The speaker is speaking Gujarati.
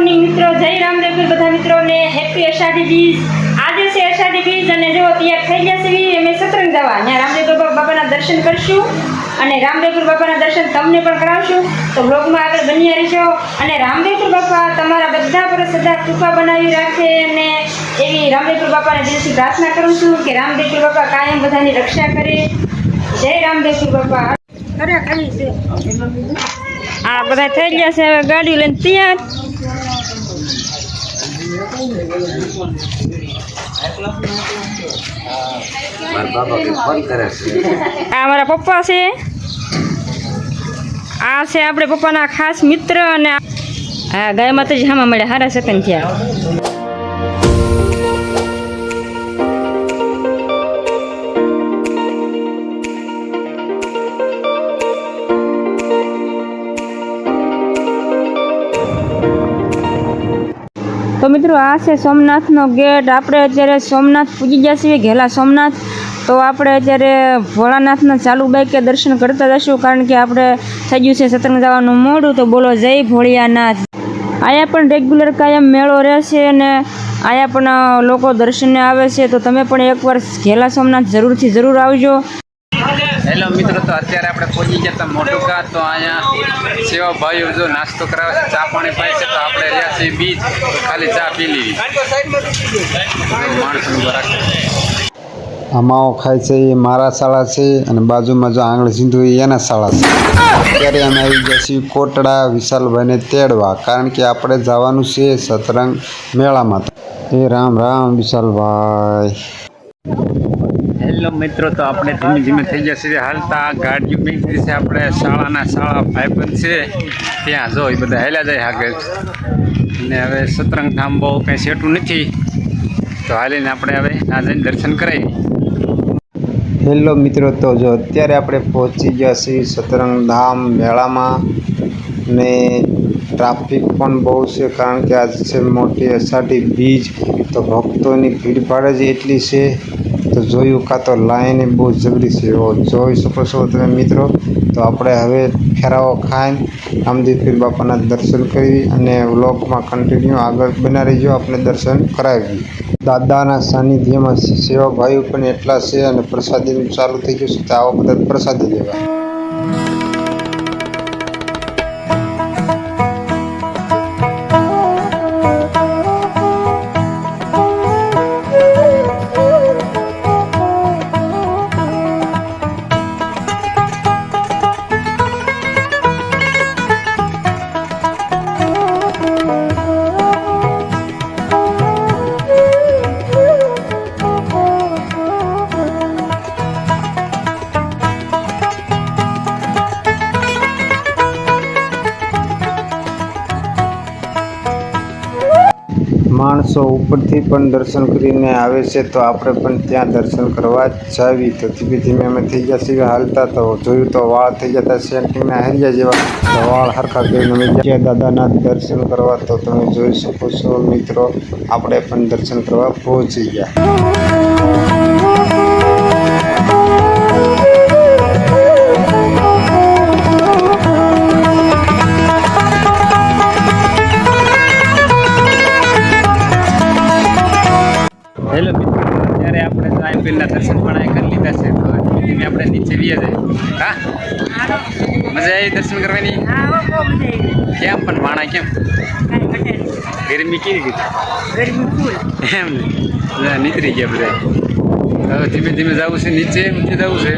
મોર્નિંગ મિત્રો, જય રામદેવપુર બધા મિત્રોને હેપી અષાઢી બીજ। આજે છે અષાઢી બીજ અને જો તૈયાર થઈ ગયા છે અમે સતરંગ જવા ત્યાં રામદેવપુર બાપાના દર્શન કરશું અને રામદેવપુર બાપાના દર્શન તમને પણ કરાવશું। તો બ્લોગમાં આગળ બન્યા રહેજો અને રામદેવપુર બાપા તમારા બધા પર સદા કૃપા બનાવી રાખે અને એવી રામદેવપુર બાપાને દિલથી પ્રાર્થના કરું છું કે રામદેવપુર બાપા કાયમ બધાની રક્ષા કરે। જય રામદેવપુર બાપા। આ બધા થઈ ગયા છે, હવે ગાડી લઈને તૈયાર। આ અમારા પપ્પા છે, આ છે આપણે પપ્પાના ખાસ મિત્ર અને હા ગાય માતાજી હામાં મળ્યા, હારા સેકન્ડ થયા। તો મિત્રો આ છે સોમનાથનો ગેટ। આપણે અત્યારે સોમનાથ પૂજી ગયા છીએ, ઘેલા સોમનાથ। તો આપણે અત્યારે ભોળાનાથના ચાલુ બાઈકે દર્શન કરતા જઈશું, કારણ કે આપણે થઈ ગયું છે સતરંગ જવાનું મોડું। તો બોલો જય ભોળિયાનાથ। અહીંયા પણ રેગ્યુલર કાયમ મેળો રહેશે અને અહીંયા પણ લોકો દર્શને આવે છે, તો તમે પણ એકવાર ઘેલા સોમનાથ જરૂર આવજો। હેલો મિત્રો, તો અત્યારે આપણે પહોંચી ગયા હતા મોટુકા। તો અહીંયા સેવા ભાઈઓ જો નાસ્તો કરાવે છે, ચા પાણી પાય છે। તો આપણે રહ્યા છીએ બીચ, તો ખાલી ચા પી લેવી। માણસોનું રાખે અમાઓ ખાય છે એ મારા શાળા છે અને બાજુમાં જો આંગળી સિંધુ એના શાળા છે। અત્યારે અમે આવી ગયા છીએ કોટડા વિશાલભાઈને તેડવા, કારણ કે આપણે જવાનું છે સતરંગ મેળામાં। એ રામ રામ વિશાલભાઈ। હેલો મિત્રો, તો આપણે ધીમે ધીમે થઈ ગયા છીએ હાલતા। ગાડીઓ નીકળી છે આપણે શાળા ભાઈબંધ છે ત્યાં, જો એ બધા હેલા જાય આગળ। અને હવે સતરંગ ધામ બહુ કંઈ સેટું નથી, તો હાલીને આપણે હવે ના જઈને દર્શન કરાવી। હેલો મિત્રો, તો જો અત્યારે આપણે પહોંચી ગયા છીએ સતરંગ ધામ મેળામાં ને ટ્રાફિક પણ બહુ છે, કારણ કે આજ છે મોટી અષાઢી બીજ। તો ભક્તોની ભીડભાડ જ એટલી છે, તો જોયું કાં તો લાઈન બહુ જબરી છે, જોઈ શકો છો તમે મિત્રો। તો આપણે હવે ફેરાવો ખાઈને રામદેવપીર બાપાના દર્શન કરી અને વ્લોગમાં કન્ટિન્યુ આગળ બના રહીજો, આપણે દર્શન કરાવી। દાદાના સાનિધ્યમાં સેવા ભાઈઓ પણ એટલા છે અને પ્રસાદીનું ચાલુ થઈ ગયું છે, તો આવો બધા પ્રસાદી લેવા। માણસો ઉપરથી પણ દર્શન કરીને આવે છે, તો આપણે પણ ત્યાં દર્શન કરવા જાવી। તો ધીમે ધીમે અમે થઈ ગયા છીએ હાલતા। તો જોયું તો વાળ થઈ જતા સેન્ટિંગના હરિયા જેવા, તો વાળ હરખા કરીને અમે ગયા દાદાના દર્શન કરવા। તો તમે જોઈ શકો છો મિત્રો, આપણે પણ દર્શન કરવા પહોંચી ગયા। હેલો મિત્રો, અત્યારે આપણે સાંઈપીરના દર્શન પણ અહીં કરી લીધા છે, તો ધીમે આપણે નીચે વીએ જાય। હા, મજા આવી દર્શન કરવાની? કેમ પણ માણા કેમ ગરમી કેવી ગઈ? એમ ને નીકળી ગયા બધા। હવે ધીમે ધીમે જવું છે નીચે જવું છે।